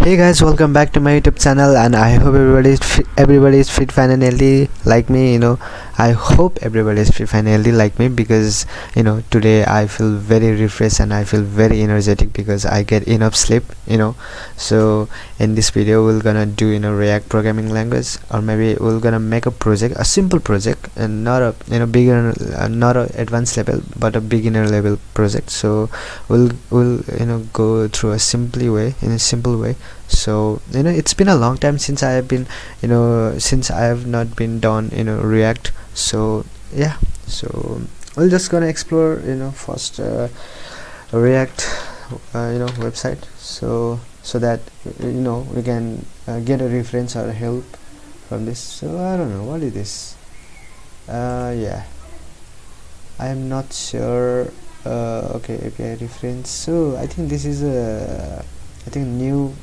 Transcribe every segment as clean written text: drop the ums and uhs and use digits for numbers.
Hey guys, welcome back to my YouTube channel, and I hope everybody is fit, fine, and healthy like me. I hope everybody is fit, fine, and healthy like me because today I feel very refreshed and I feel very energetic because I get enough sleep. So in this video we're gonna do React programming language, or maybe we're gonna make a project, a simple project, and not a beginner, not a advanced level, but a beginner level project. So we'll go through a simple way. So it's been a long time since I have been since I have not been done React. So yeah, so we're just gonna explore first React website, so that we can get a reference or help from this. So I don't know what is this. Yeah, I am not sure. Okay, API reference. So I think this is a new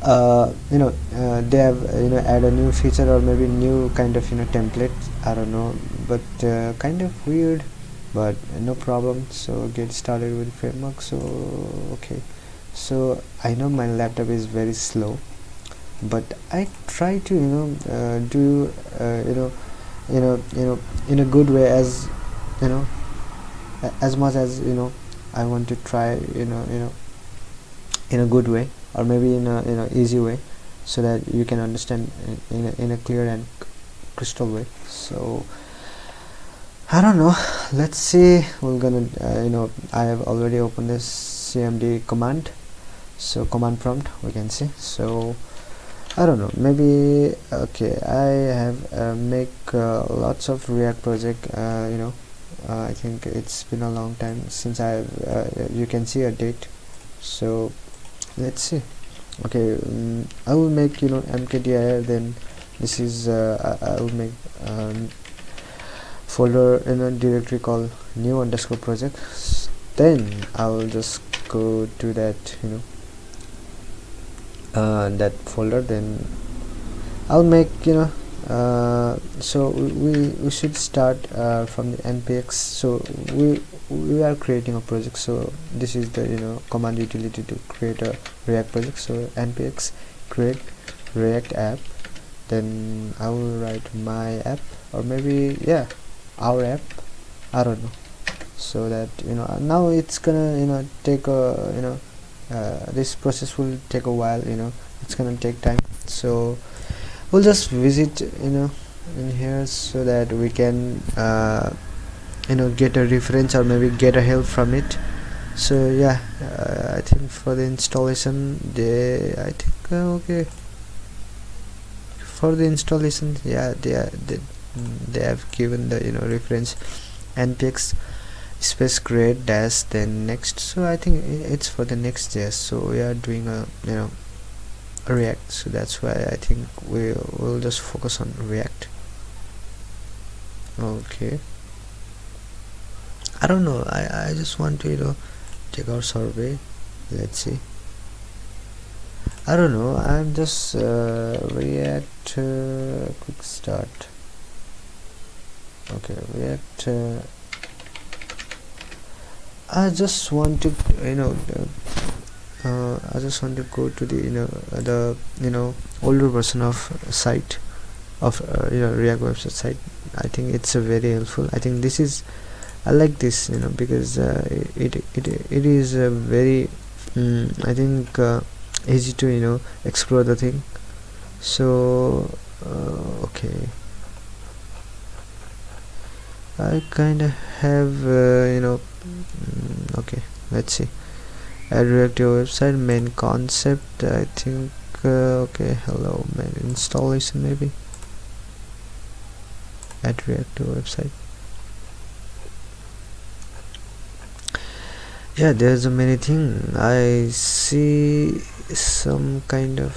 they have add a new feature, or maybe new kind of template. I don't know, but kind of weird, but no problem. So get started with framework. So okay, so I know my laptop is very slow, but I try to do in a good way, as as much as I want to try in a good way, or maybe in a easy way, so that you can understand in a clear and crystal way. So I don't know, let's see. We're gonna I have already opened this cmd command, so command prompt we can see. So I don't know, maybe okay, I have make lots of React project. I think it's been a long time since I've you can see a date. So let's see. Okay, I will make mkdir, then this is I will make folder in a directory called new underscore project. Then I will just go to that that folder. Then I'll make so we should start from the npx. So we are creating a project, so this is the command utility to create a React project. So npx create React app, then I will write my app, or maybe yeah, our app, I don't know. So that now it's gonna take a this process will take a while. It's gonna take time. So we'll just visit in here, so that we can get a reference, or maybe get a help from it. So yeah, I think for the installation I think okay, for the installation, yeah, they have given the reference npx space create dash then next. So I think it's for the next.js. So we are doing a React, so that's why I think we'll just focus on React. Okay, I don't know, I just want to take our survey. Let's see. I don't know, I'm just React quick start. Okay, React I just want to I just want to go to the older version of site of React website site. I think it's a very helpful. I think this is, I like this because it is a very I think easy to explore the thing. So okay, I kind of have okay, let's see. Add React to your website, main concept, I think okay, hello main installation, maybe add React to your website. Yeah, there's a many thing. I see some kind of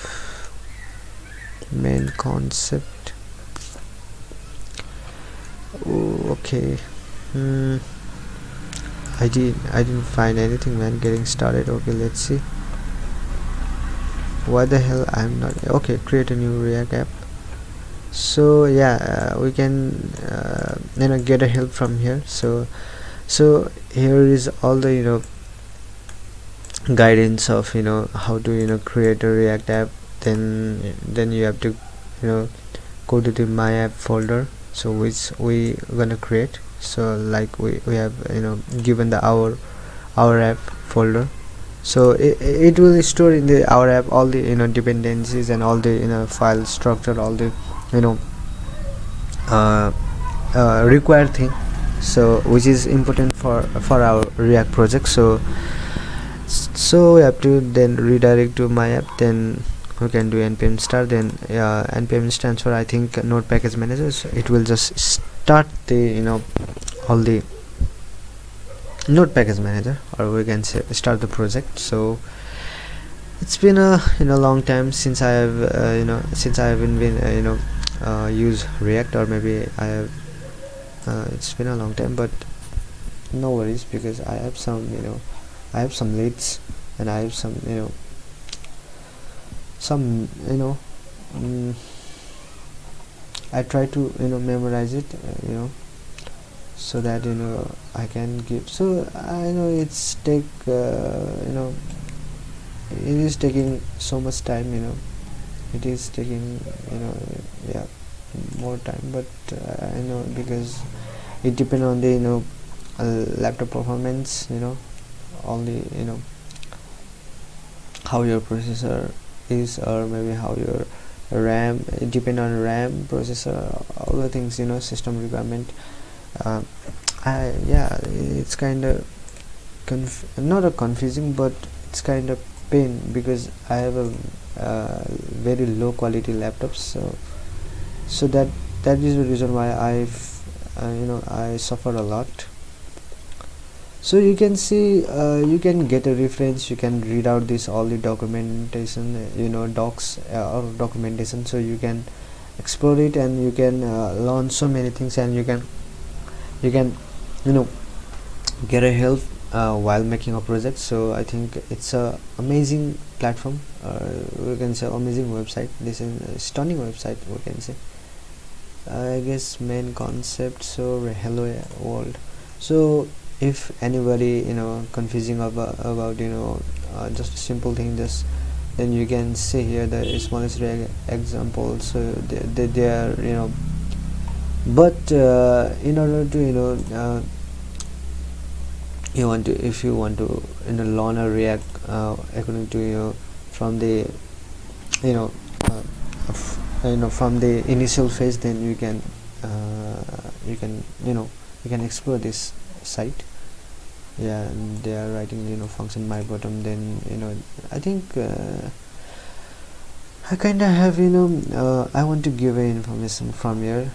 main concept. Ooh, okay. I didn't find anything, man. Getting started. Okay, let's see. Why the hell I'm not okay? Create a new React app. So yeah, we can get a help from here. So here is all the guidance of how to create a React app, then you have to go to the my app folder, so which we gonna create. So like we have given the our app folder, so it will store in the our app all the dependencies and all the file structure, all the you know uh, required thing, so which is important for our React project. So we have to then redirect to my app, then we can do npm start, then npm stands for I think node package manager, so it will just start the all the node package manager, or we can say start the project. So it's been a long time since I have since I haven't been use React, or maybe I have it's been a long time, but no worries, because I have some I have some leads, and I have some some I try to memorize it so that I can give. So I know it's take it is taking so much time, it is taking yeah, more time, but I know, because it depends on the laptop performance, all the how your processor is, or maybe how your RAM, it depend on RAM, processor, all the things, system requirement. Yeah, it's kind of not a confusing, but it's kind of pain, because I have a very low quality laptop, so that is the reason why I've I suffer a lot. So you can see you can get a reference, you can read out this all the documentation, docs or documentation, so you can explore it, and you can learn so many things, and you can get a help while making a project. So I think it's a amazing platform, we can say amazing website. This is a stunning website, we can say. I guess main concept, so hello world. So if anybody confusing about just a simple thing, just then you can see here the smallest example. So they are but in order to you want to, if you want to learn a React according to from the from the initial phase, then you can you can explore this site. Yeah, and they are writing function my bottom, then I think I kind of have I want to give information from here.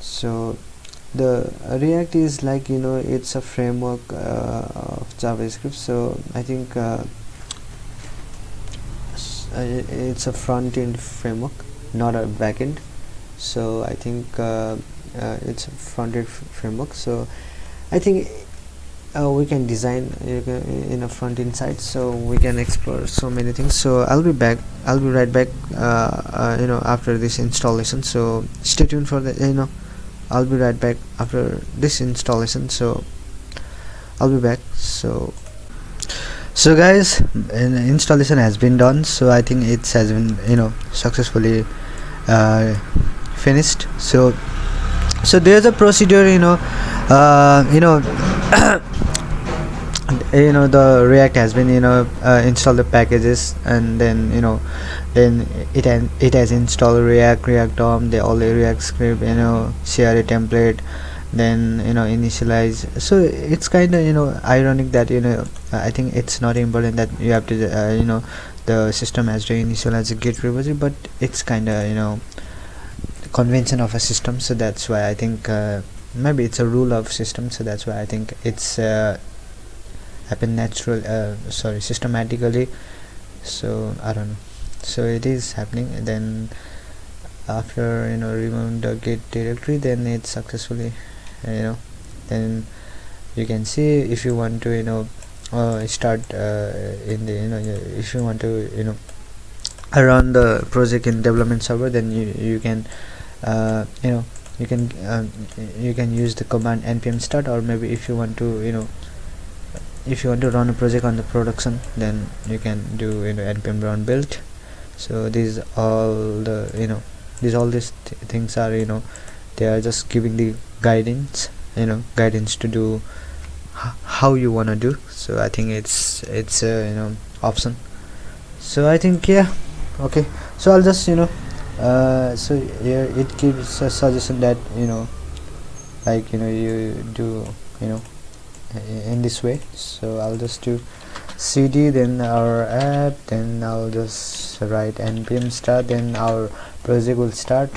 So the React is like it's a framework of JavaScript. So I think it's a front-end framework, not a back-end. So I think it's a front-end framework. So I think we can design in a front-end side, so we can explore so many things. So I'll be right back after this installation, so stay tuned for the I'll be right back after this installation, so I'll be back. So guys, an installation has been done, so I think it has been successfully finished. So there's a procedure the React has been install the packages, and then then it has installed React DOM, all the React script, CRA template, then initialize. So it's kind of ironic that I think it's not important that you have to the system has to initialize a Git repository, but it's kind of convention of a system. So that's why I think maybe it's a rule of system, so that's why I think it's happen systematically. So I don't know, so it is happening. And then after remove the Git directory, then it's successfully then you can see, if you want to start in the if you want to run the project in development server, then you can you can use the command npm start, or maybe if you want to if you want to run a project on the production, then you can do npm run build. So these all the these things are they are just giving the guidance to do how you wanna do. So I think it's option. So I think, yeah, okay. So I'll just so here it gives a suggestion that like you do in this way. So I'll just do cd, then our app, then I'll just write npm start, then our project will start,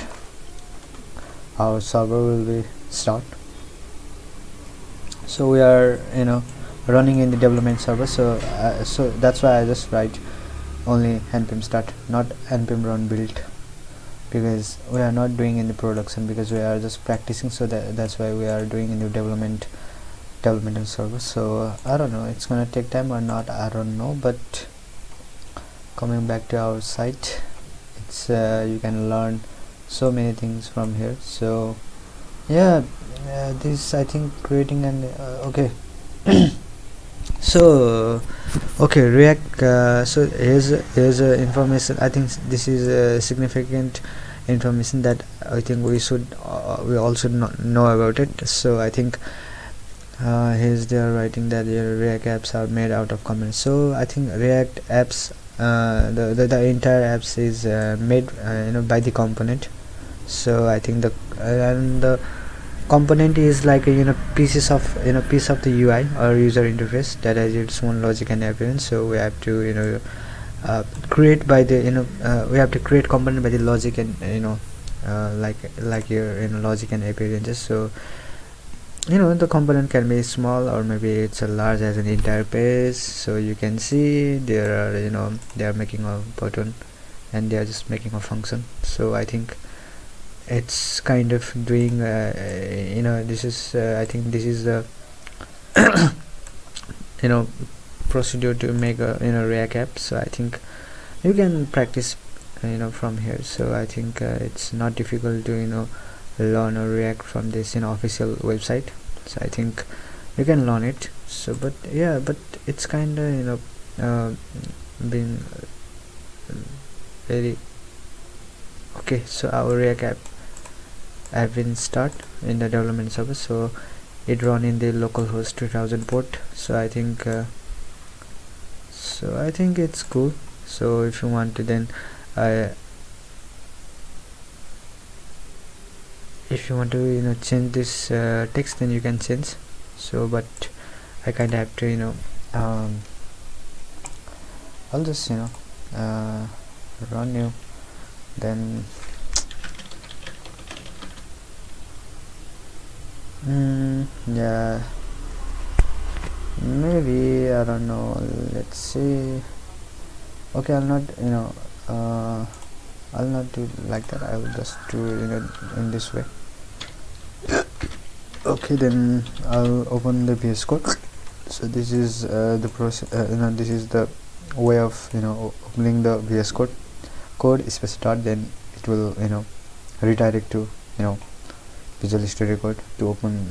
our server will be start. So we are running in the development server. So so that's why I just write only npm start, not npm run build, because we are not doing in the production, because we are just practicing. So that's why we are doing in the development server. So I don't know, it's gonna take time or not, I don't know. But coming back to our site, it's you can learn so many things from here. So yeah, this I think creating an okay. So okay, React. So here's information. I think this is significant information that I think we all should not know about it. So I think here's they are writing that your React apps are made out of components. So I think React apps, the entire apps is made by the component. So I think the component is like a piece of the UI or user interface that has its own logic and appearance. So we have to create by the we have to create component by the logic and like your logic and appearances. So the component can be small or maybe it's a large as an entire page. So you can see there are they are making a button and they are just making a function. So I think it's kind of doing this is I think this is the procedure to make a React app. So I think you can practice from here. So I think it's not difficult to learn or React from this official website. So I think you can learn it. So but yeah, but it's kind of been very okay. So our React app have been start in the development server. So it run in the localhost 3000 port. So I think it's cool. So if you want to then if you want to change this text, then you can change. So but I kind of have to I'll just run new, then yeah, maybe I don't know, let's see. Okay, I'll not I'll not do like that. I will just do in this way. Okay, then I'll open the VS Code. So this is the process. This is the way of opening the VS Code space dot. Then it will redirect to Visual Studio Code to open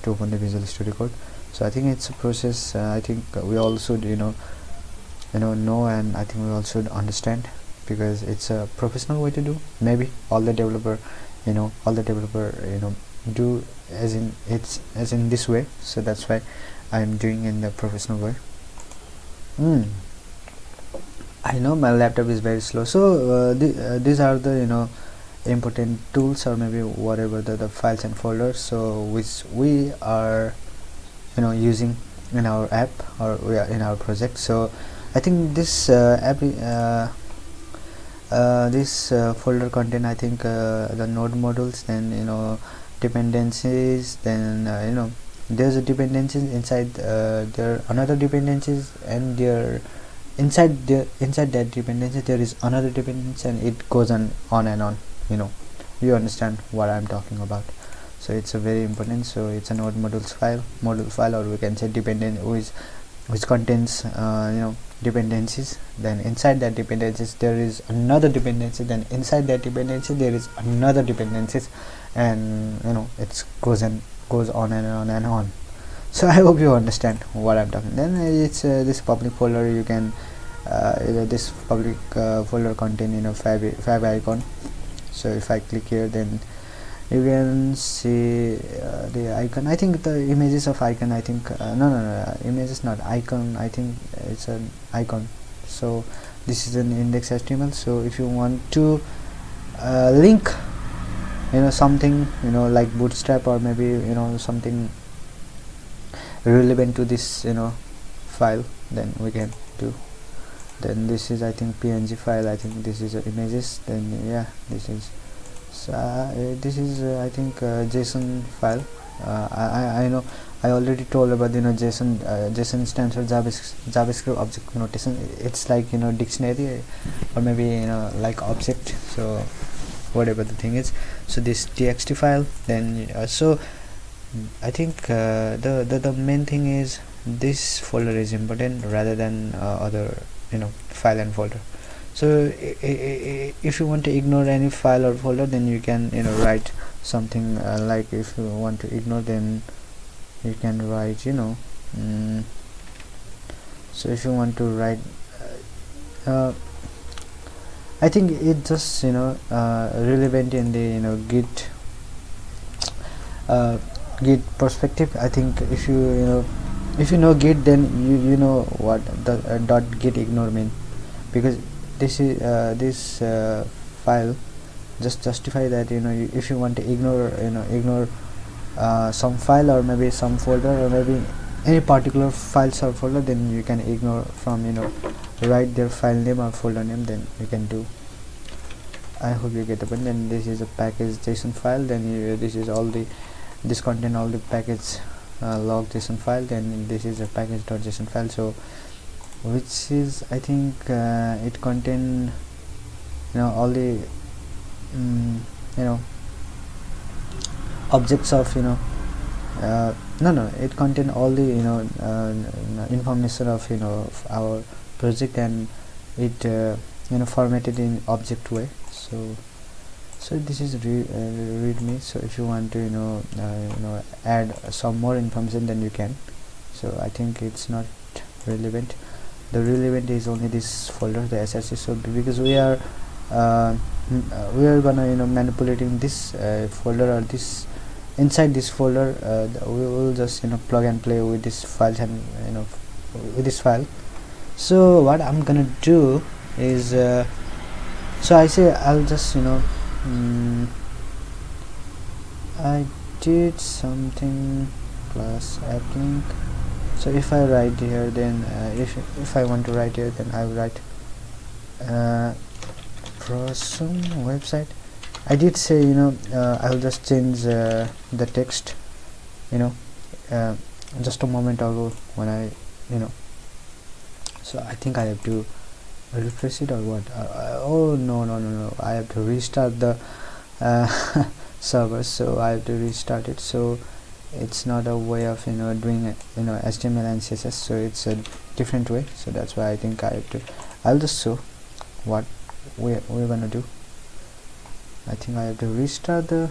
to open the Visual Studio Code. So I think it's a process. I think we all should know, and I think we all should understand, because it's a professional way to do. Maybe all the developer do as in this way. So that's why I'm doing in the professional way. I know my laptop is very slow. So these are the important tools, or maybe whatever the files and folders, so which we are using in our app, or we are in our project. So I think this this folder contain, I think the node modules, then dependencies, then there's a dependencies inside there are another dependencies, and there inside that dependency there is another dependency, and it goes on and on. You understand what I'm talking about. So it's a very important. So it's a node module file, or we can say dependent, which contains dependencies. Then inside that dependencies there is another dependency, then inside that dependency there is another dependencies, and it goes on and on and on. So I hope you understand what I'm talking. Then it's this public folder. You can this public folder contain five icon. So if I click here, then you can see the icon. I think the images of icon, I think no, image is not icon, I think it's an icon. So this is an index HTML. So if you want to link something like Bootstrap, or maybe something relevant to this file, then we can do. Then this is, I think, PNG file. I think this is images. Then yeah, this is this is I think JSON file. I know I already told about JSON. JSON stands for JavaScript object notation. It's like dictionary, or maybe like object. So whatever the thing is. So this txt file. Then so I think the main thing is this folder is important rather than other file and folder. So if you want to ignore any file or folder, then you can write something like, if you want to ignore, then you can write so if you want to write I think it just relevant in the Git perspective. I think if you know Git, then you know what the .git ignore mean, because this is this file just justify that if you want to ignore some file, or maybe some folder, or maybe any particular files or folder, then you can ignore from write their file name or folder name, then you can do. I hope you get the point. Then this is a package JSON file. Then this is all the contain all the package log JSON file. Then this is a package.json file. So which is, I think it contain all the objects of no, it contain all the information of our project, and it formatted in object way. So this is readme. So if you want to add some more information, then you can. So I think it's not relevant. The relevant is only this folder, the src. So because we are gonna manipulating this folder, or this inside this folder, we will just plug and play with this files, and with this file. So what I'm gonna do is so I say I'll just I did something plus app link. So if I write here, then if I want to write here, then I will write Prosum website. I did say I'll just change the text just a moment ago when I so I think I have to refresh it, or what? Oh no, I have to restart the server. So I have to restart it. So it's not a way of doing HTML and CSS, so it's a different way. So that's why I think I'll just show what we're gonna do. I think I have to restart the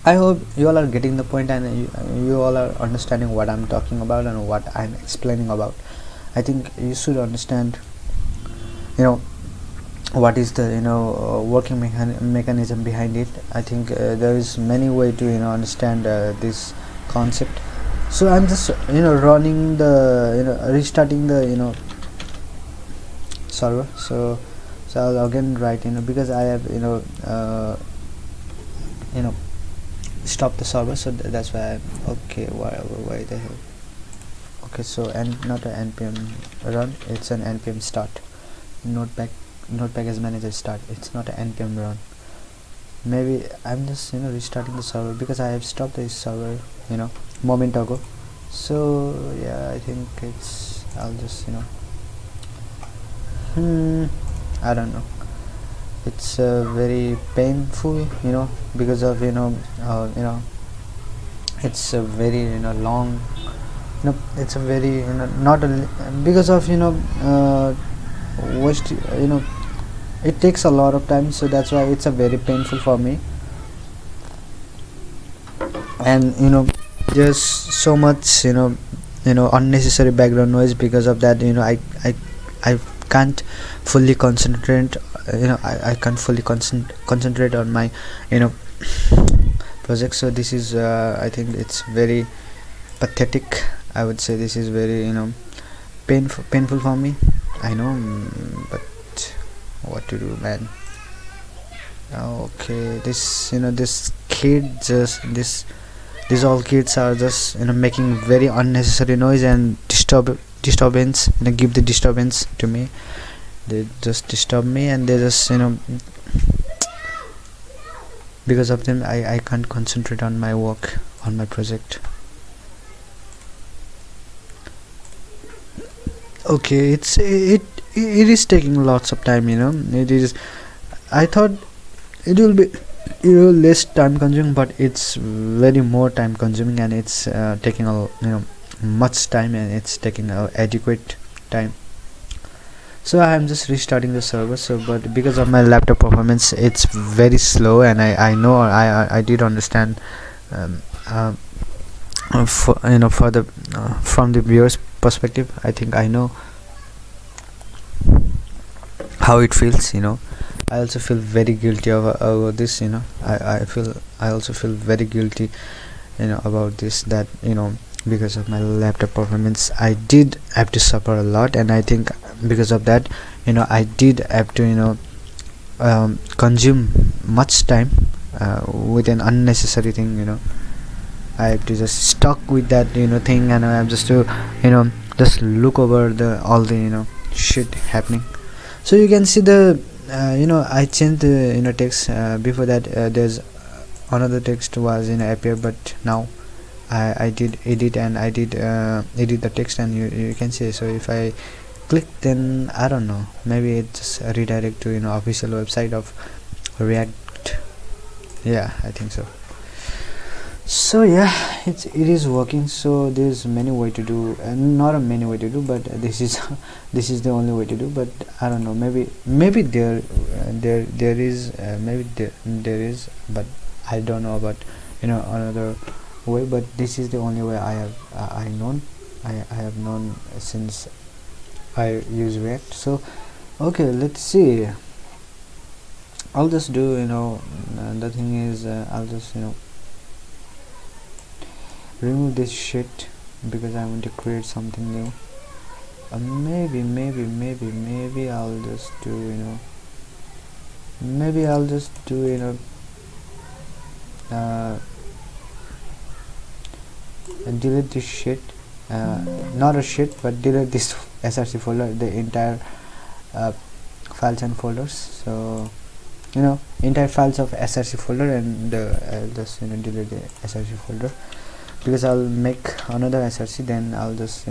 I hope you all are getting the point, and you all are understanding what I'm talking about and what I'm explaining about. I think you should understand what is the working mechanism behind it. I think there is many way to understand this concept. So I'm just running the restarting the server. So I'll again write because I have stop the server. So that's why I'm okay. Why the hell? Okay, so not an npm run, it's an npm start. Node package manager start. It's not an npm run. Maybe I'm just restarting the server because I have stopped this server moment ago. So yeah, I think I'll just I don't know. It's very painful because of it's a very long it's a very not a because of waste it takes a lot of time. So that's why it's a very painful for me. and there's so much unnecessary background noise. Because of that, I can't fully concentrate. I can't fully concentrate on my you know project. So this is I think it's very pathetic. I would say this is very painful for me. I know, but what to do, man. Okay, this this kid just this these all kids are just making very unnecessary noise and disturbance, give the disturbance to me. They just disturb me, and they just because of them I can't concentrate on my work, on my project. Okay, it is taking lots of time. It is. I thought it will be less time consuming, but it's very more time consuming, and it's taking a much time, and it's taking adequate time. So I am just restarting the server. So but because of my laptop performance, it's very slow, and I know I did understand um, uh, for for the from the viewer's perspective. I think I know how it feels. I also feel very guilty over this. I also feel very guilty about this, that because of my laptop performance I did have to suffer a lot. And I think because of that I did have to consume much time with an unnecessary thing. I have to just stuck with that thing, and I have just to just look over the all the shit happening. So you can see the I changed the text. Before that there's another text was appear, but now I did edit, and I did edit the text, and you can see. So if I click, then I don't know, maybe it just redirect to official website of React. Yeah, I think so. So yeah, it is working. So there's many way to do, not a many way to do, but this is this is the only way to do. But I don't know, maybe there is maybe there is, but I don't know about another way. But this is the only way I have I have known since I use React. So okay, let's see. I'll just do the thing is I'll just remove this shit, because I want to create something new. Maybe I'll just do maybe I'll just do delete this shit, not a shit, but delete this src folder, the entire files and folders. So entire files of src folder, and I'll just delete the src folder, because I'll make another src. Then I'll just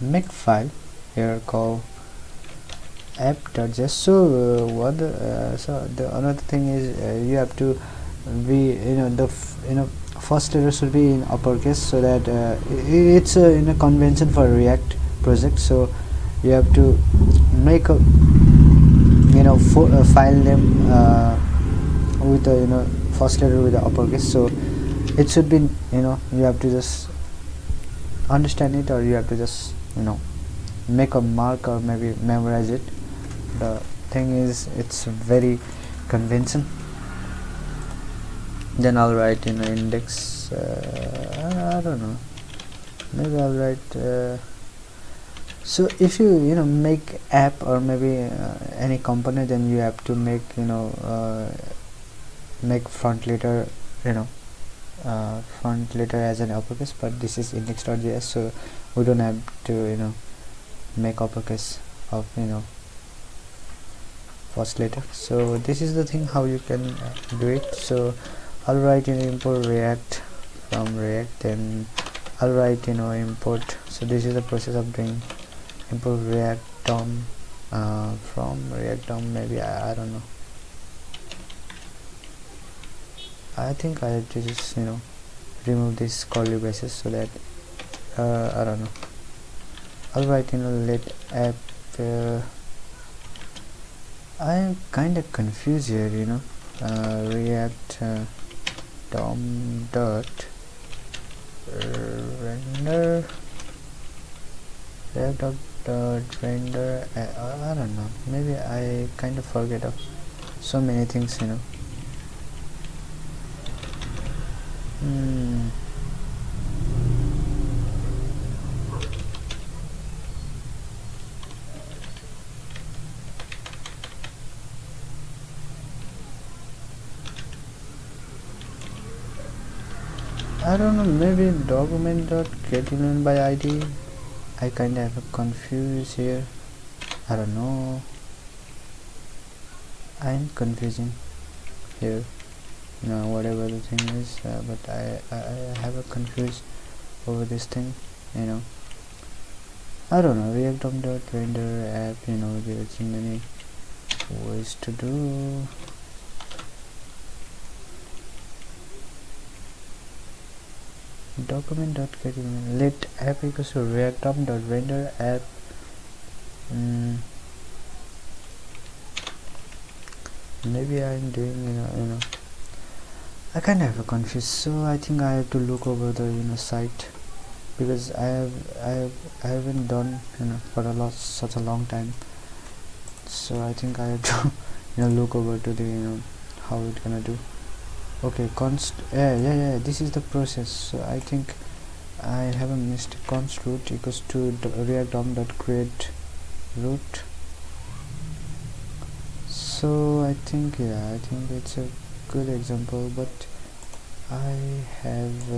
make file here called app.js. So so the another thing is you have to be the first letter should be in uppercase, so that it's a convention for React project. So you have to make a file name with the first letter with the uppercase. So it should be you have to just understand it, or you have to just make a mark, or maybe memorize it. The thing is, it's very convention. Then I'll write index. I don't know, maybe I'll write so if you make app, or maybe any component, then you have to make make front letter front letter as an uppercase. But this is index.js, so we don't have to make uppercase of first letter. So this is the thing how you can do it. So I'll write import React from React, then I'll write import. So this is the process of doing import React DOM from React DOM. Maybe I don't know, I think I have to just remove this curly braces, so that I don't know, I'll write let app. I am kind of confused here. React dom dot render dot render. I don't know, maybe I kind of forget of so many things, I don't know, maybe document dot get element by id. I kinda have a confused here. I don't know, I'm confusing here, whatever the thing is, but I have a confused over this thing, I don't know. React dot render app, there's many ways to do. Document dot get let app equals to react dot render app. Maybe I'm doing I kind of have a confused, so I think I have to look over the site, because I haven't done for such a long time, so I think I have to look over to the how it gonna do. Okay, yeah, this is the process. So I think I have a missed const root equals to react dot create root. So I think it's a good example, but I have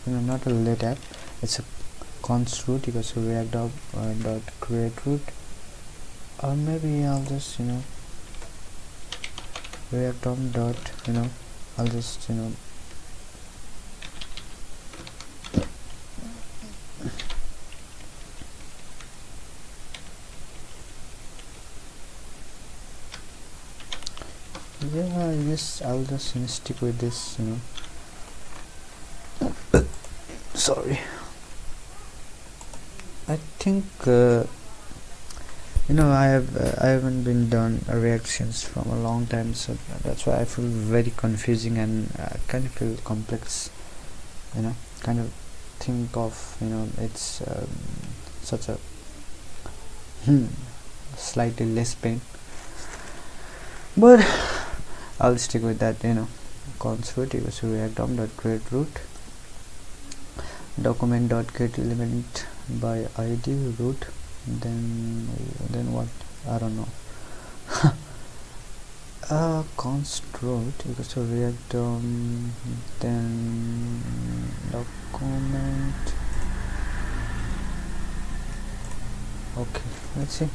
not a let app, it's a const root equals to react dot create root, or maybe I'll just react dot I'll just yeah, I guess I'll just stick with this, sorry. I think I haven't been done reactions from a long time, so that's why I feel very confusing, and kind of feel complex, kind of think of it's such a slightly less pain, but I'll stick with that, const root equals to react dot create root, document dot get element by id root, then what, I don't know. Const root equals to react then document. Okay, let's see.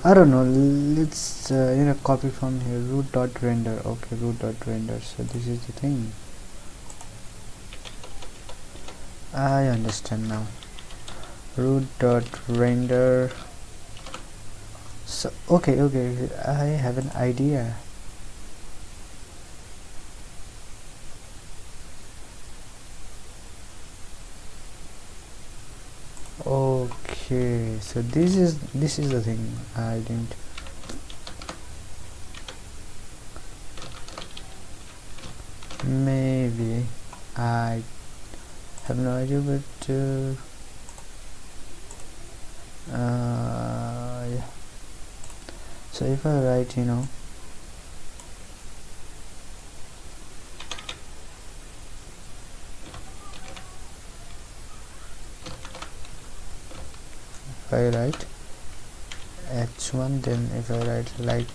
I don't know, let's copy from here, root dot render. Okay, root dot render, so this is the thing. I understand now. Root dot render. So okay, I have an idea. Okay, so this is the thing. I didn't. Maybe I have no idea, but yeah. So if I write, if I write h1, then if I write like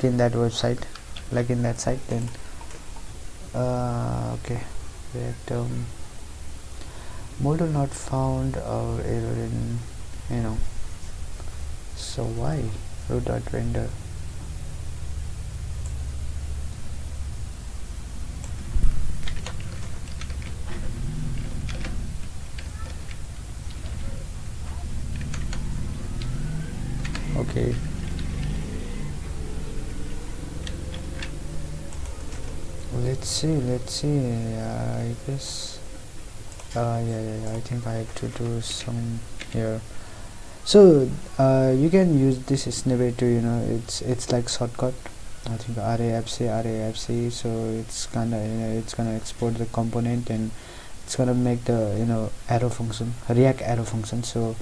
in that website, like in that site, then okay, react model not found, or error in so why root dot render. Okay, let's see, I guess yeah, I think I have to do some here. So you can use this snippet to, it's like shortcut. I think rafc, so it's gonna export the component, and it's gonna make the arrow function, react arrow function, so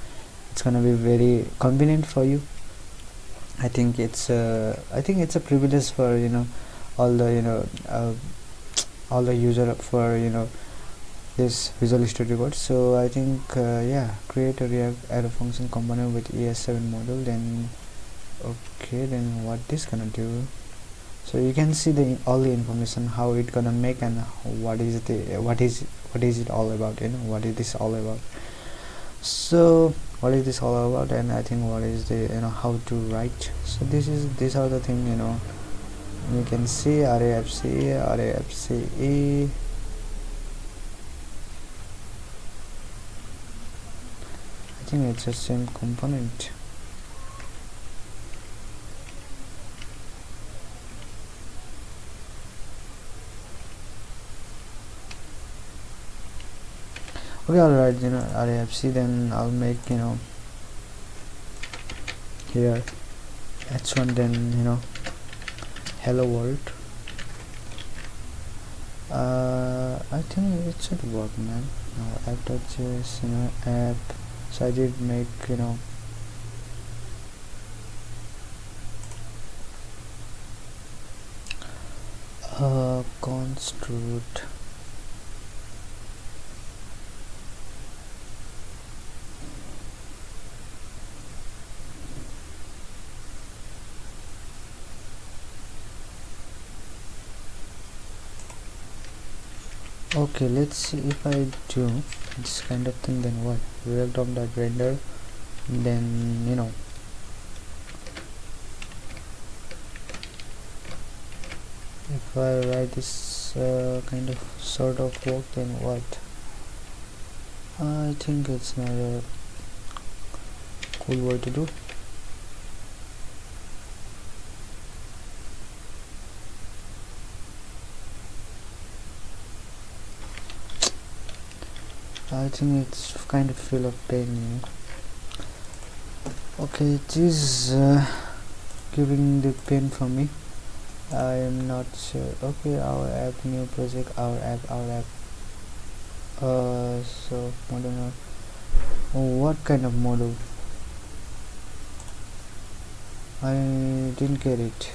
it's gonna be very convenient for you. I think it's a privilege for all the all the user for this Visual Studio Code. So I think yeah, create a React arrow function component with ES7 module. Then okay, then what this gonna do? So you can see all the information how it gonna make, and what is it all about, what is this all about. So what is this all about, and I think what is the how to write. So these are the thing, you can see rafce. I think it's the same component. Okay, alright, rafc, then I'll make here h1, then hello world. I think it should work, man. App.js, app. So I did make construct. Okay, let's see if I do this kind of thing, then what? Real.render, then if I write this kind of sort of work, then what? I think it's not a cool way to do. I think it's kind of feel of pain, Okay, it is giving the pain for me. I am not sure. Okay, our app, new project, our app. So model. What kind of model? I didn't get it.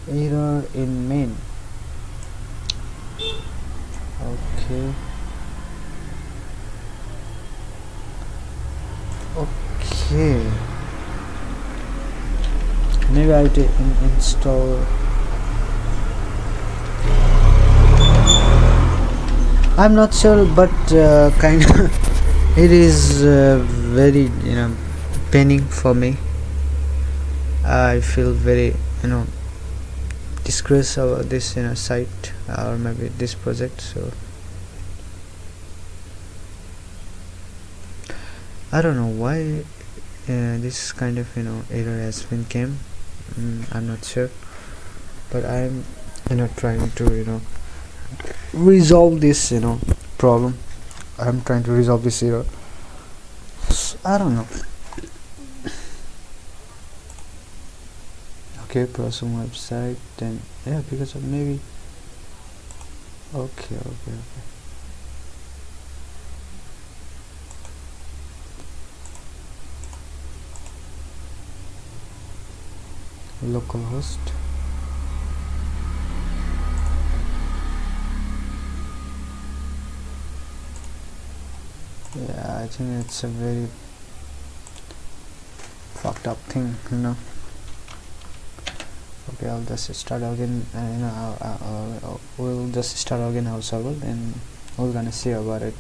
Error in main. Okay. Maybe I did install. I'm not sure, but kind of it is very paining for me. I feel very disgrace about this site, or maybe this project. So I don't know why this kind of error has been came. I'm not sure, but I'm trying to resolve this problem. I'm trying to resolve this error. So, I don't know. Okay, person website, then yeah, because of maybe. Okay. Localhost. Yeah, I think it's a very fucked up thing, Okay, I'll just start again. We'll just start again our server, and we're gonna see about it,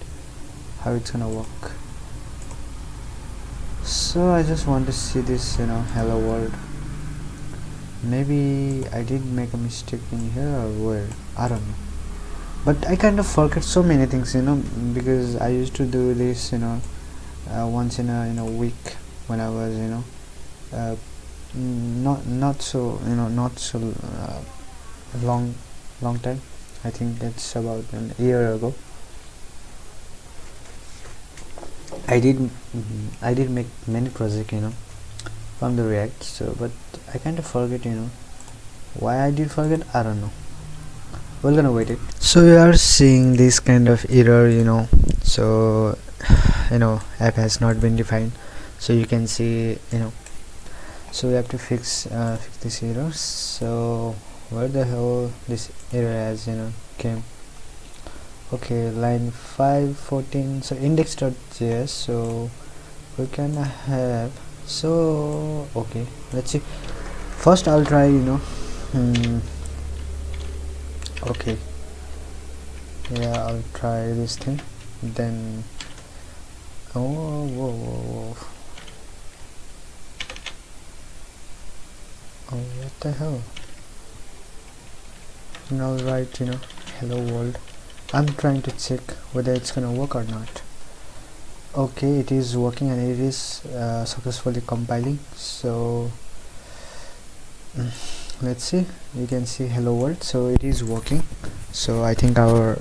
how it's gonna work. So I just want to see this hello world. Maybe I did make a mistake in here, or where, I don't know, but I kind of forget so many things, because I used to do this once in a week when I was not so long time. I think that's about a year ago. I did make many projects, from the React. So, but I kind of forget, why I did forget. I don't know. We're gonna wait it. So we are seeing this kind of error, So, app has not been defined. So you can see, So we have to fix this error. So where the hell this error has, came? Okay, line 514. So index.js. So we can have. So okay, let's see. First I'll try, okay, yeah, I'll try this thing. Then oh, whoa. Oh, what the hell? Now write, hello world. I'm trying to check whether it's gonna work or not. Okay, it is working and it is successfully compiling. So let's see. You can see hello world. So it is working. So I think our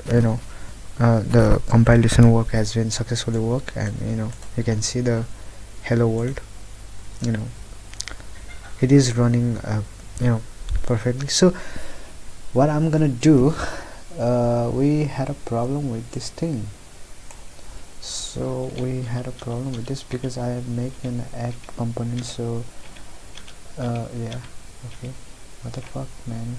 the compilation work has been successfully work, and you can see the hello world. It is running perfectly. So what I'm gonna do, we had a problem with this thing. So we had a problem with this because I have made an add component. So yeah, okay, what the fuck, man.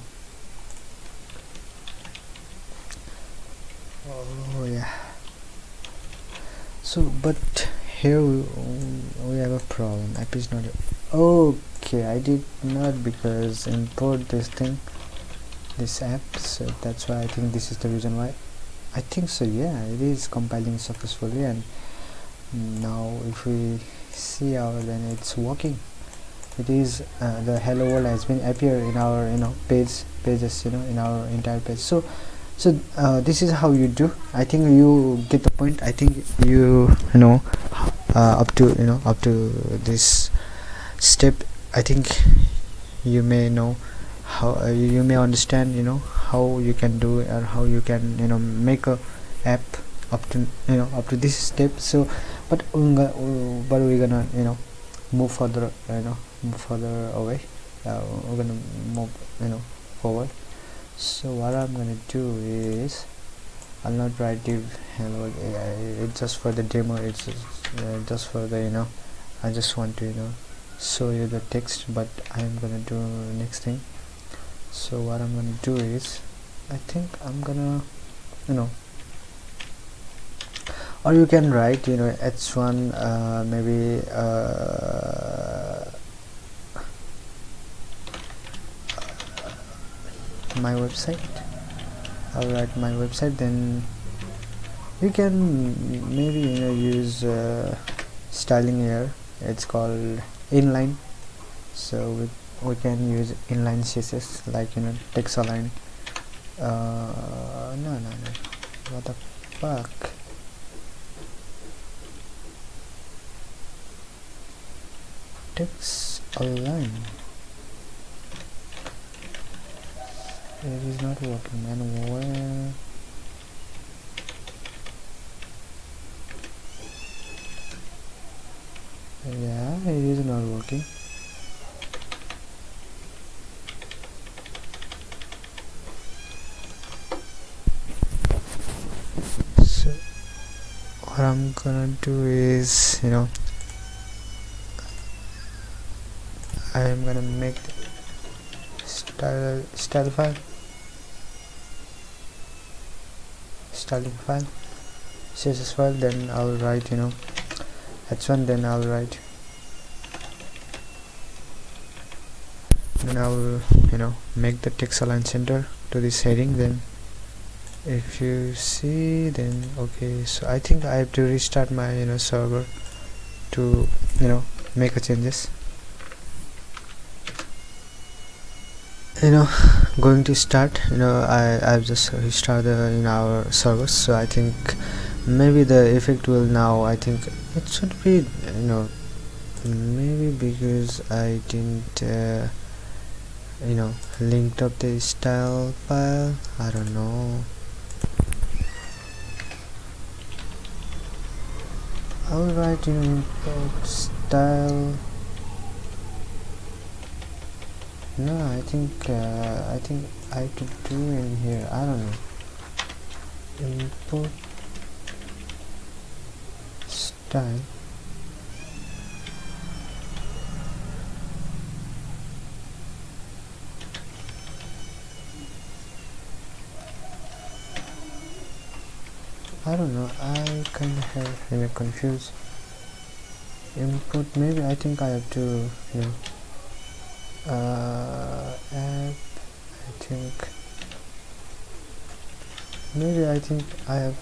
Oh yeah. So but here we have a problem. App is not okay. I did not because import this app, so that's why I think this is the reason why. I think so, yeah, it is compiling successfully, and now if we see then it's working. It is the hello world has been appear in our pages in our entire page. So this is how you do. I think you get the point. I think up to this step, I think you may know how you may understand how you can do or how you can make a app up to this step. So but we're gonna move further away. We're gonna move forward. So what I'm gonna do is I'll not write div hello. It's just for the demo. It's just for the I just want to show you the text, but I'm gonna do next thing. So what I'm gonna do is I think I'm gonna or you can write h1 maybe my website. I'll write my website, then you can maybe use styling here. It's called inline. So we can use inline CSS like text align. No, what the fuck. Text align. It is not working, man. Where? Yeah, it is not working. So what I'm gonna do is I am gonna make style file, styling file, CSS file. Then I'll write h1. Then I'll write, then I'll make the text align center to this heading. Then if you see, then okay, so I think I have to restart my server to make a changes. Going to start. I've just restarted our servers. So I think maybe the effect will now. I think it should be maybe because I didn't linked up the style file. I don't know. I'll write import style. No, I think I have to do in here, I don't know, import style. I don't know, I kind of have confused. Input, maybe I think I have to app, I think maybe I have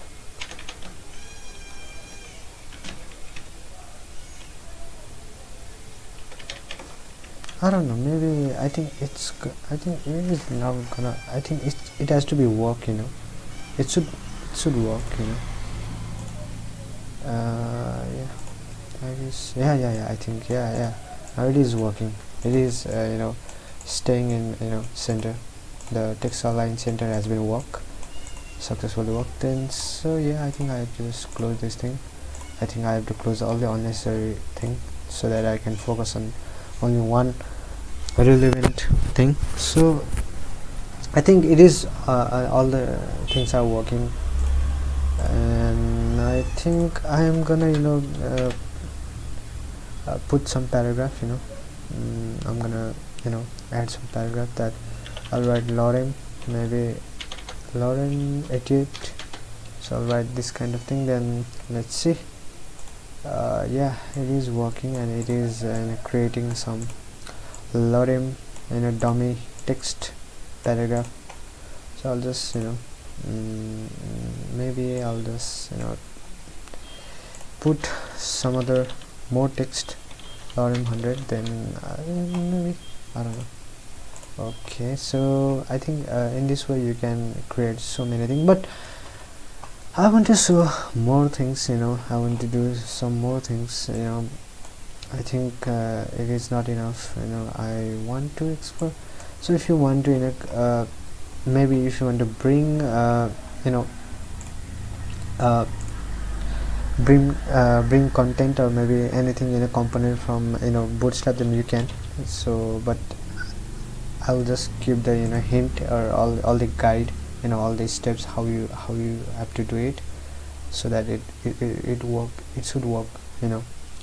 I don't know, maybe I think I think maybe it's now gonna, I think it has to be work, it should work, yeah, I guess, yeah, I think, yeah, now it is working. It is staying in center. The text align center has been successfully worked. Then so yeah, I think I have to just close this thing. I think I have to close all the unnecessary thing so that I can focus on only one relevant thing. So I think it is all the things are working, and I think I am gonna put some paragraph. I'm gonna add some paragraph that I'll write lorem, maybe lorem 88. So I'll write this kind of thing. Then let's see. Yeah, it is working, and it is creating some lorem dummy text paragraph. So I'll just maybe I'll just put some other more text, lorem 100, then maybe I don't know. Okay, so I think in this way you can create so many things, but I want to show more things. I want to do some more things. I think it is not enough. I want to explore. So if you want to maybe if you want to bring bring content, or maybe anything in a component from Bootstrap, then you can. So but I'll just give the hint, or all the guide, all the steps how you have to do it, so that it should work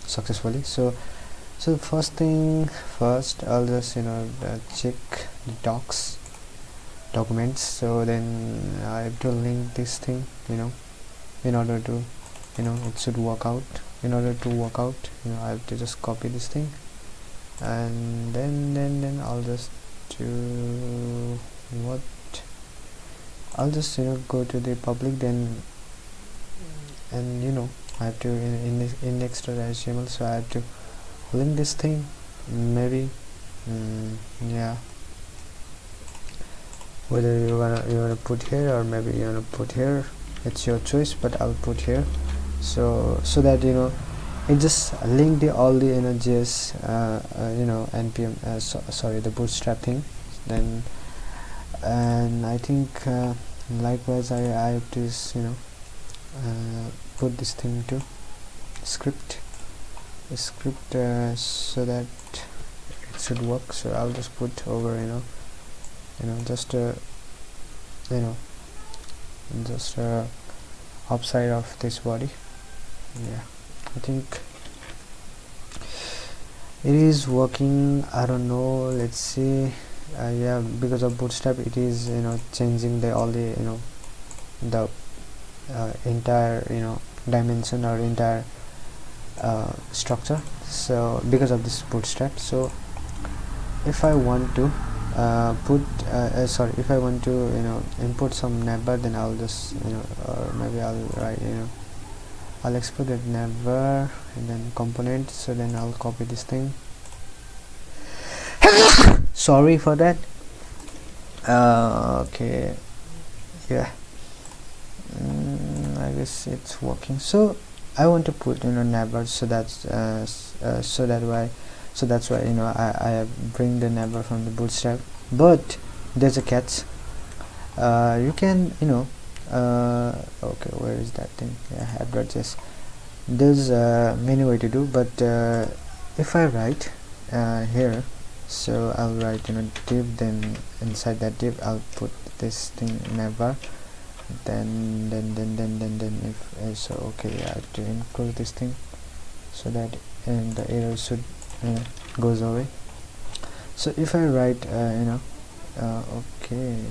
successfully. So first thing first, I'll just check the documents. So then I have to link this thing in order to it should work out. In order to work out, I have to just copy this thing, and then I'll just do what, I'll just go to the public, then and I have to index to HTML, so I have to link this thing, maybe yeah, whether you wanna put here, or maybe you wanna put here, it's your choice, but I'll put here. So that it just link all the JS npm sorry, the Bootstrap thing. Then and I think likewise I have to put this thing to script so that it should work. So I'll just put over just just upside of this body. Yeah, I think it is working. I don't know, let's see. Yeah, because of Bootstrap, it is changing the all the the entire dimension, or entire structure. So because of this Bootstrap, so if I want to if I want to input some navbar, then I'll just or maybe I'll write I'll export that navbar, and then component. So then I'll copy this thing. Sorry for that. Okay, yeah, I guess it's working. So I want to put navbar, so that's so that's why I bring the navbar from the Bootstrap. But there's a catch. You can okay, where is that thing? Yeah, app.js. there's many way to do, but if I write here, so I'll write div, then inside that div I'll put this thing navbar, then if so okay, I have to include this thing so that the error should goes away. So if I write okay,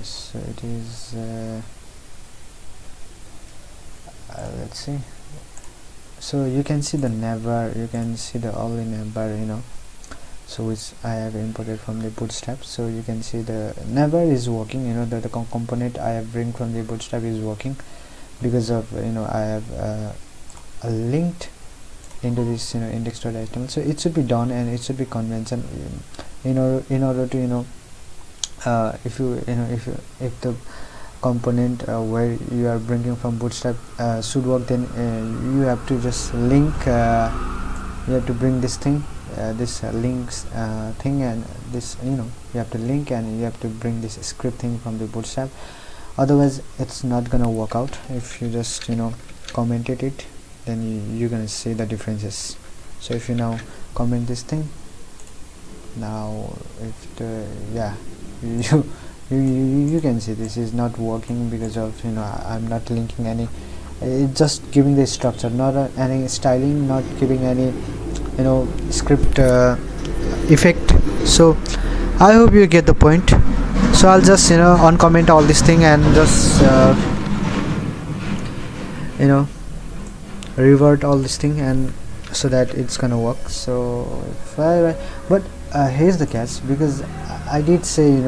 so it is let's see. So you can see the navbar, you can see the only navbar so which I have imported from the bootstrap. So you can see the navbar is working, the component I have bring from the bootstrap is working because of I have linked into this index.html. so it should be done and it should be convention in order to if the component where you are bringing from bootstrap should work, then you have to just link, you have to bring this thing, this links thing, and this you have to link and you have to bring this script thing from the bootstrap. Otherwise it's not gonna work out. If you just commented it, then you're gonna see the differences. So if you now comment this thing, now if the you can see this is not working because of I'm not linking any, it's just giving the structure, not any styling, not giving any script effect. So I hope you get the point. So I'll just uncomment all this thing and just revert all this thing, and so that it's gonna work. So if I but here's the catch, because I did say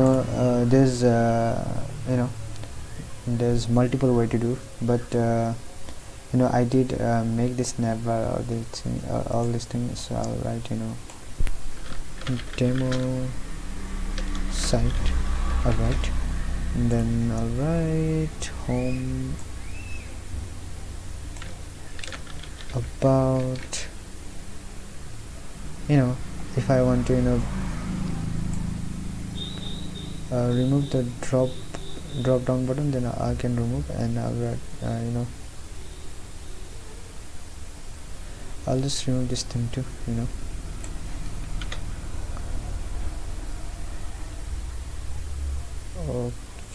there's multiple way to do, but I did make this navbar or this thing, all these things. So I'll write demo site, alright, and then I'll write home about if I want to remove the drop down button, then I can remove, and I'll write I'll just remove this thing too.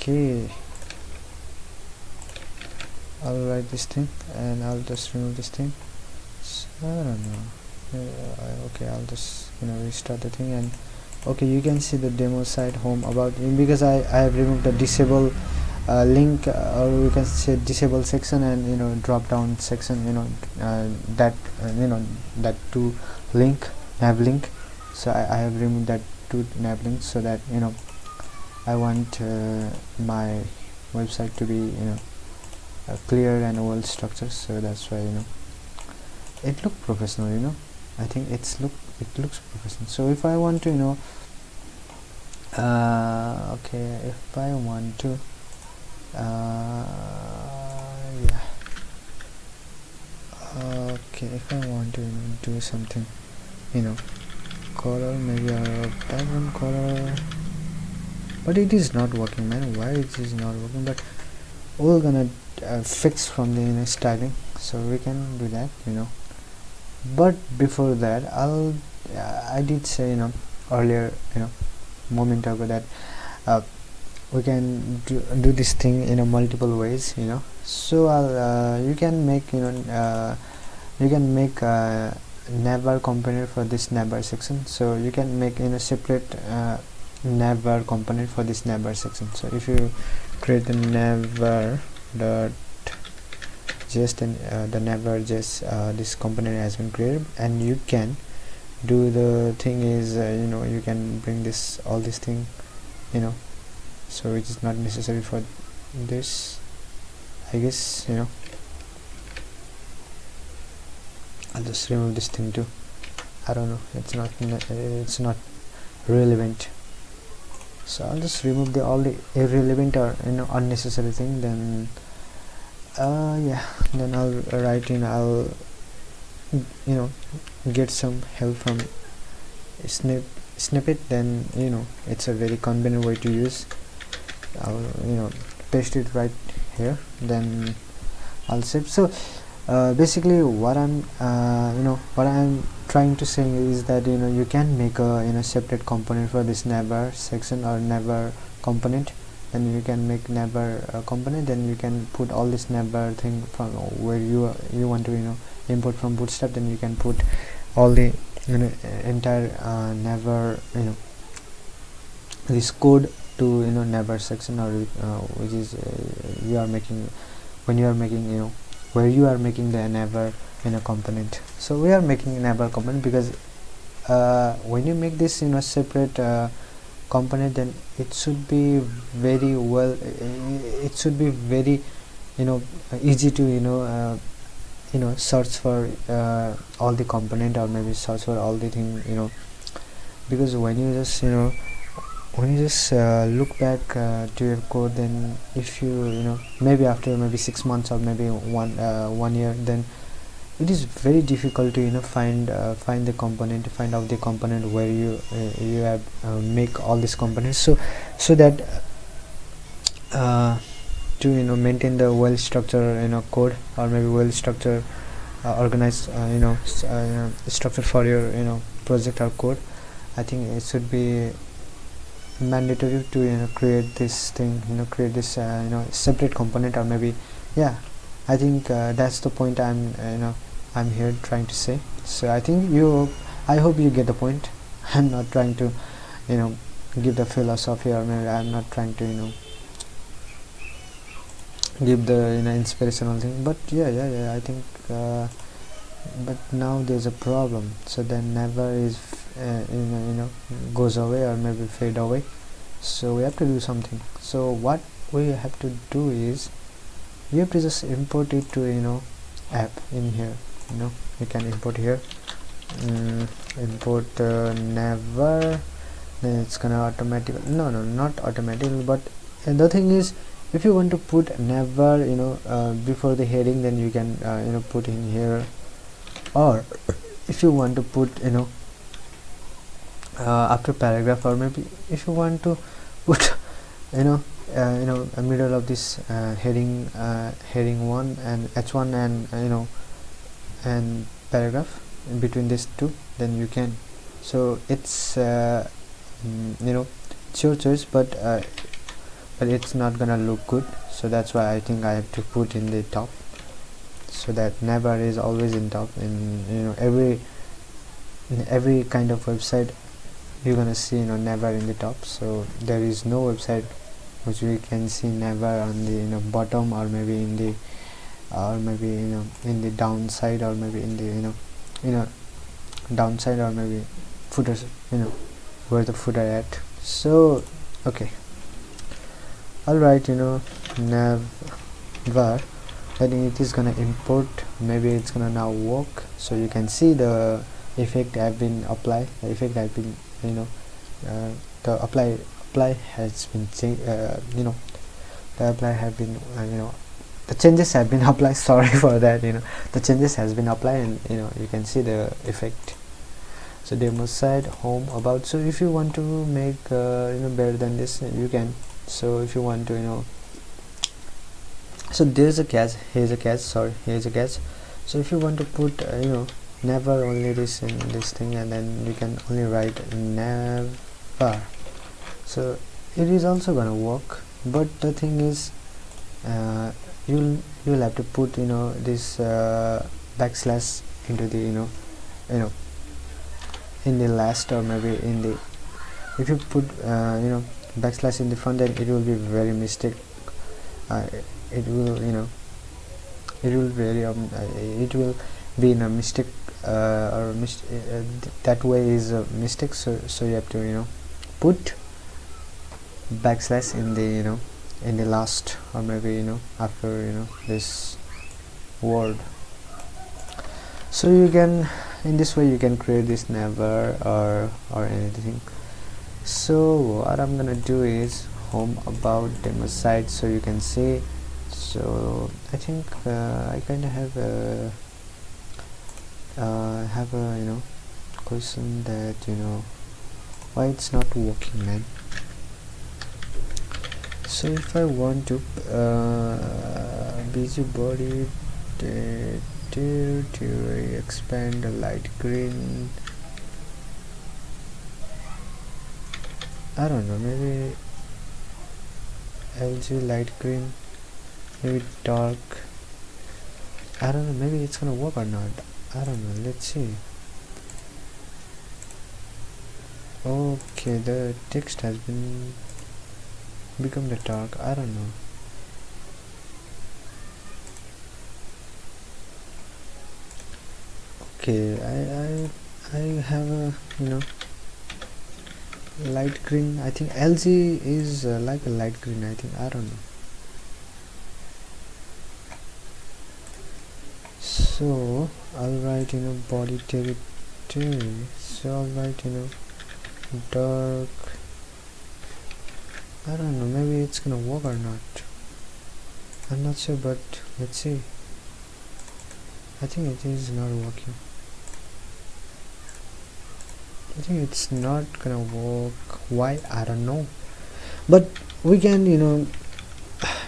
Okay, I'll write this thing and I'll just remove this thing. So I don't know, okay, I'll just restart the thing, and okay, you can see the demo site home about, because I have removed the disable link, or you can say disable section, and drop down section, that that two link, nav link. So I have removed that two nav links, so that I want my website to be clear and well structured. So that's why it look professional. I think it looks professional. So if I want to okay, if I want to yeah, okay, if I want to do something color, maybe a background color, but it is not working, man. Why it is not working? But we're gonna fix from the styling, so we can do that. But before that, I did say earlier moment ago that we can do this thing in multiple ways. So you can make navbar component for this navbar section. So you can make separate navbar component for this navbar section. So if you create the navbar dot just the navbar just this component has been created, and you can do the thing is you can bring this all this thing so it is not necessary for this, I guess. I'll just remove this thing too. I don't know, it's not relevant. So I'll just remove all the irrelevant or unnecessary thing. Then yeah, then I'll write I'll get some help from snippet. Then it's a very convenient way to use. I'll paste it right here, then I'll save. So basically what I'm what I'm trying to say is that you can make a separate component for this neighbor section or neighbor component. Then you can make neighbor component, then you can put all this neighbor thing from where you want to import from Bootstrap. Then you can put all the entire neighbor this code to neighbor section, or which is you are making when you are making where you are making the neighbor component. So we are making a neighbor component because when you make this separate component, then it should be very well it should be very easy to search for all the component, or maybe search for all the thing because when you just look back to your code, then if you maybe after maybe 6 months or maybe 1 year, then it is very difficult to find the component, find out the component where you have make all these components. So that to maintain the well structured code, or maybe well structured organized structure for your project or code, I think it should be mandatory to create this thing, create this separate component, or maybe yeah, I think that's the point I'm here trying to say. So I hope you get the point. I'm not trying to give the philosophy, or maybe I'm not trying to give the inspirational thing, but yeah, I think but now there's a problem. So then never is goes away, or maybe fade away. So we have to do something. So what we have to do is you have to just import it to app in here. You can import here, import never, then it's gonna automatically not automatically, but the thing is, if you want to put never before the heading, then you can put in here. Or if you want to put after paragraph, or maybe if you want to put a middle of this heading 1 and h1 and and paragraph in between these two, then you can. So it's it's your choice, but it's not gonna look good. So that's why I think I have to put in the top, so that never is always in top. In every kind of website you're gonna see never in the top. So there is no website which we can see never on the bottom, or maybe in the in the downside, or maybe in the downside, or maybe footers where the footer at. So okay, alright, never, I think it is gonna import. Maybe it's gonna now work. So you can see the effect have been applied. The effect have been the apply has been changed. The apply have been the changes have been applied. Sorry for that. The changes has been applied, and you can see the effect. So demo site, home, about. So if you want to make better than this, you can. So if you want to so there's a catch, here's a catch, so if you want to put never only this in this thing, and then you can only write never, so it is also gonna work. But the thing is you'll have to put this backslash into the in the last, or maybe in the, if you put backslash in the front, then it will be very mistake. It will it will very it will be in a mistake, or that way is a mistake. So you have to put backslash in the in the last, or maybe after this word. So you can, in this way you can create this never or anything. So what I'm gonna do is home, about, demo site, so you can see. So I think I kind of have a question that why it's not working, man. So if I want to busybody to expand the light green. I don't know, maybe LG light green, maybe dark. I don't know, maybe it's gonna work or not. I don't know, let's see. Okay, the text has been become the dark. I don't know. Okay, I have a light green. I think LG is like a light green. I think, I don't know. So I'll write body territory. So I'll write dark. I don't know, maybe it's gonna work or not. I'm not sure, but let's see. I think it is not working. I think it's not gonna work. Why? I don't know. But we can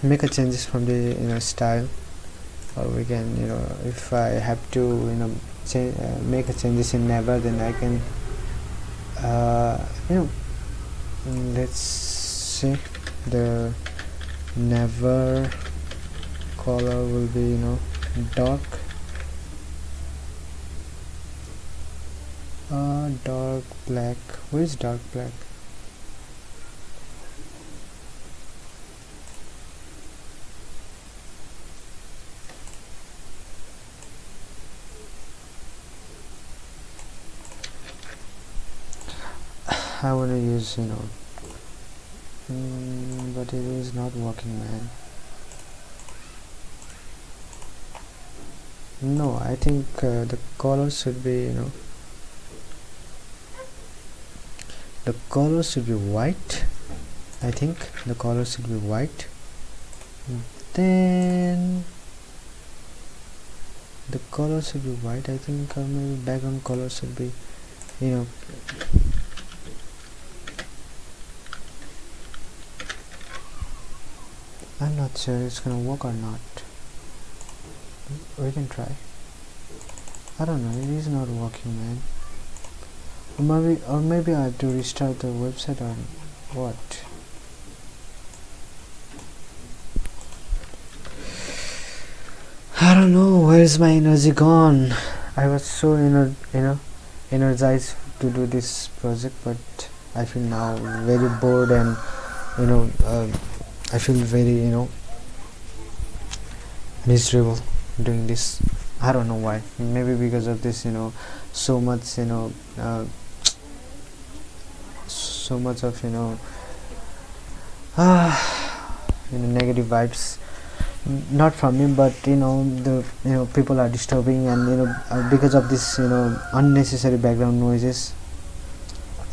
make a changes from the style, or we can if I have to make a changes in never, then I can let's see, the never color will be dark, dark black. Where is dark black? I want to use but it is not working, man. No, I think the color should be the color should be white. I think the color should be white. Then the color should be white. I think maybe background color should be I'm not sure it's gonna work or not. We can try. I don't know, it is not working, man. Or maybe I have to restart the website or what. I don't know, where is my energy gone? I was so energized to do this project, but I feel now very bored, and I feel very miserable doing this. I don't know why. Maybe because of this so much so much of negative vibes, not from me, but the people are disturbing, and because of this unnecessary background noises,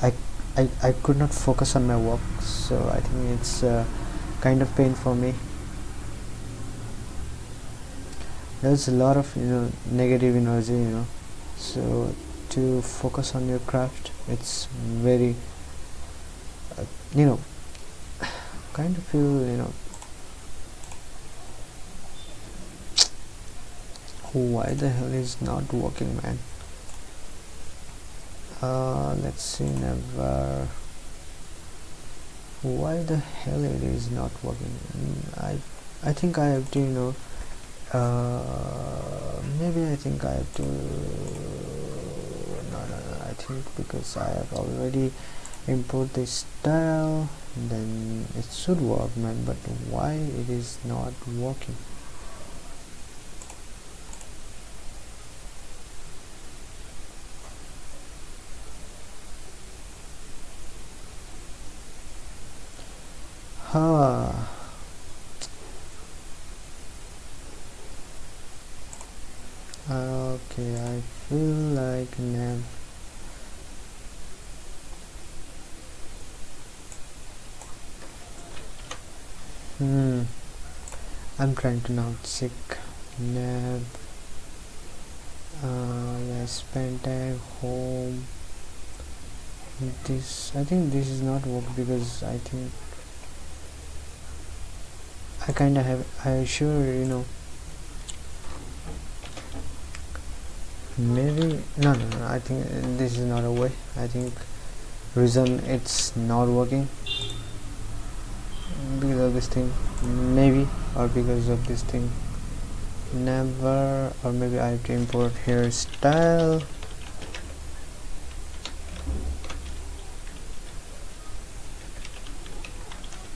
I could not focus on my work. So I think it's kind of pain for me. There's a lot of negative energy, so to focus on your craft, it's very kind of feel why the hell is not working, man. Let's see, never. Why the hell it is not working? I think I have to maybe I think I have to no, I think because I have already import the style, then it should work, man. But why it is not working? Okay, I feel like now I'm trying to now check nav. Yes, Pentag home. This, I think this is not work, because I think I kinda have, I sure maybe no, I think this is not a way. I think reason it's not working because of this thing, maybe, or because of this thing, never, or maybe I have to import hairstyle.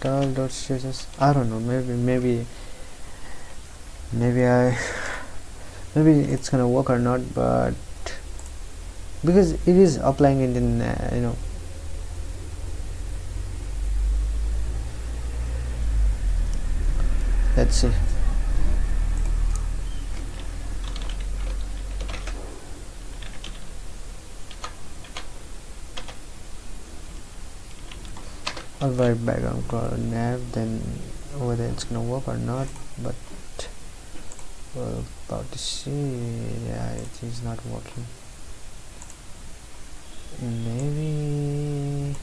Style.css. I don't know, maybe I maybe it's gonna work or not, but because it is applying it in let's see. Alright, background color nav, then whether it's gonna work or not, but we're about to see. Yeah, it is not working. Maybe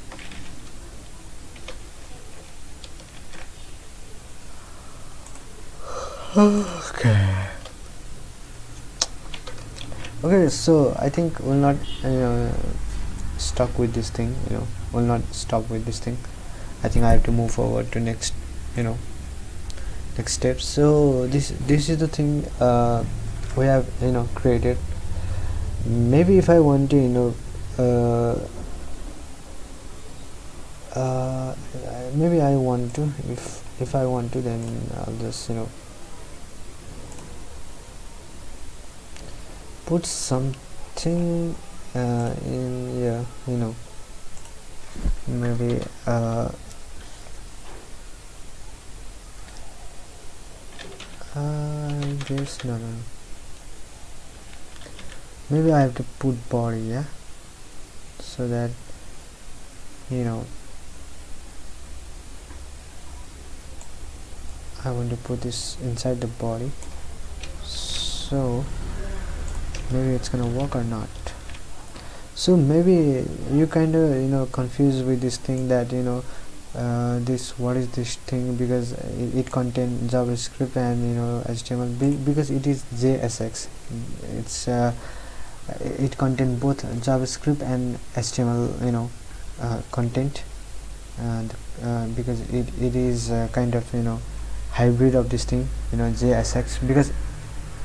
okay, so I think we'll not stuck with this thing, will not stop with this thing. I think I have to move forward to next step. So this is the thing we have created. Maybe if I want to maybe I want to, if I want to, then I'll just put something in here, maybe this no, maybe I have to put body, yeah, so that I want to put this inside the body, so maybe it's gonna work or not. So maybe you kind of confused with this thing that this, what is this thing, because it contains JavaScript and HTML, because it is JSX. It's it contains both JavaScript and HTML content, and because it is kind of hybrid of this thing, JSX, because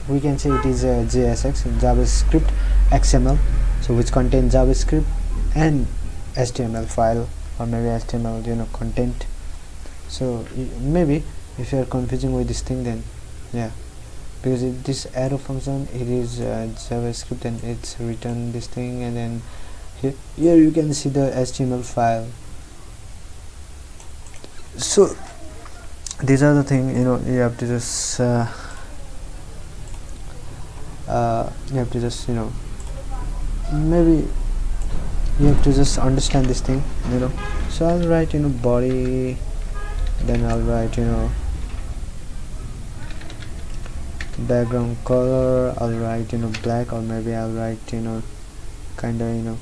we can say it is a JSX, JavaScript XML, so which contains JavaScript and HTML file, or maybe HTML content. So maybe if you are confusing with this thing, then yeah, because this arrow function, it is JavaScript, and it's written this thing, and then here you can see the HTML file. So these are the thing, you have to just maybe you have to just understand this thing, so I'll write body, then I'll write background color, I'll write black, or maybe I'll write kind of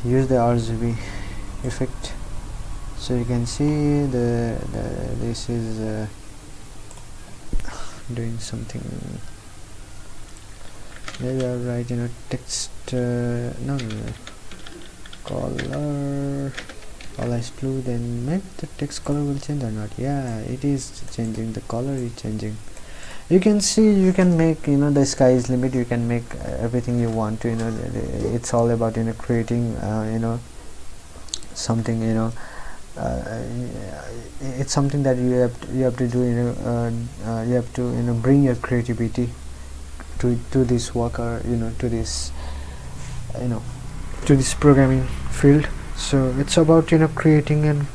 use the RGB effect, so you can see this is doing something. Maybe I'll write text no, color all is blue, then maybe the text color will change or not. Yeah, it is changing, the color is changing. You can see, you can make the sky is limit, you can make everything you want to. It's all about creating something, it's something that you have to do, you have to bring your creativity to this work, or to this to this programming field. So it's about creating and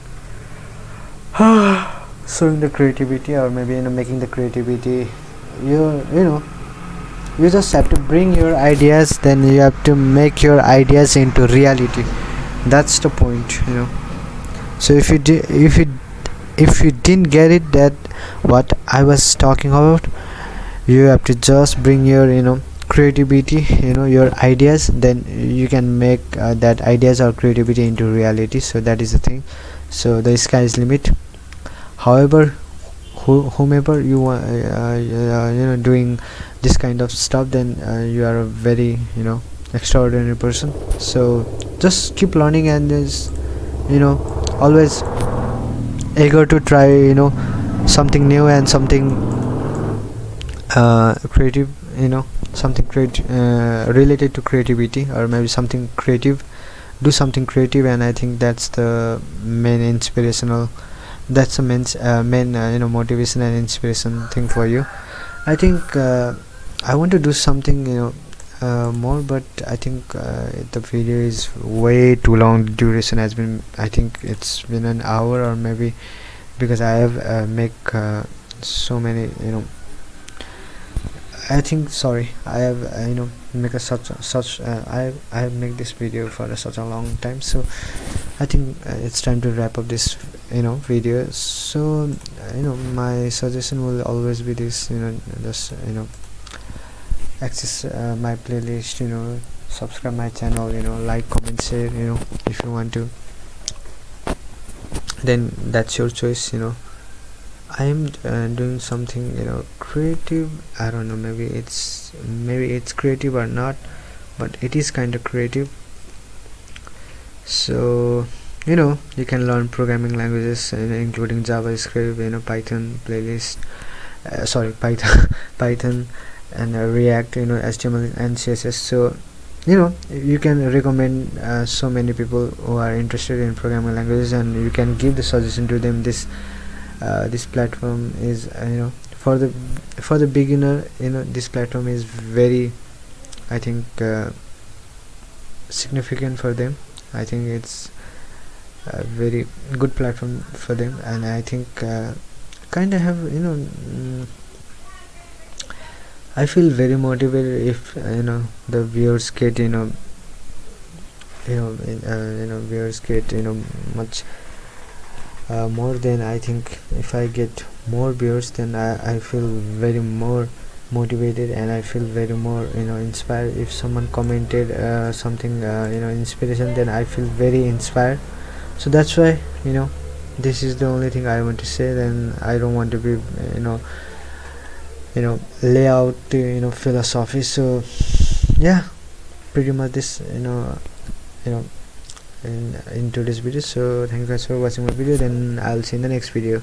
showing the creativity, or maybe making the creativity. You just have to bring your ideas, then you have to make your ideas into reality. That's the point. So if you didn't get it, that what I was talking about, you have to just bring your creativity, your ideas, then you can make that ideas or creativity into reality. So that is the thing. So the sky is limit. However, whomever you want, doing this kind of stuff, then you are a very, extraordinary person. So just keep learning, and is, always eager to try, something new and something creative, something related to creativity, or maybe something creative. Do something creative, and I think that's the main inspirational, that's the main motivation and inspiration thing for you. I think I want to do something, more, but I think the video is way too long. Duration has been, I think it's been an hour, or maybe, because I have make so many, I think, sorry, I have make a such I have make this video for such a long time. So I think it's time to wrap up this video. So my suggestion will always be this, just access my playlist, subscribe my channel, like, comment, share, if you want to, then that's your choice. I am doing something creative. I don't know, maybe it's creative or not, but it is kind of creative. So you can learn programming languages, including JavaScript, Python, playlist, sorry, Python Python, and React, HTML and CSS. So you can recommend so many people who are interested in programming languages, and you can give the suggestion to them. This platform is for the beginner. This platform is very, I think, significant for them. I think it's a very good platform for them, and I think kind of have, I feel very motivated if the viewers get viewers get much more than, I think if I get more viewers, then I feel very more motivated, and I feel very more inspired. If someone commented something inspiration, then I feel very inspired. So that's why this is the only thing I want to say. Then I don't want to be lay out philosophy. So yeah, pretty much this in today's video. So thank you guys for watching my video, then I'll see you in the next video.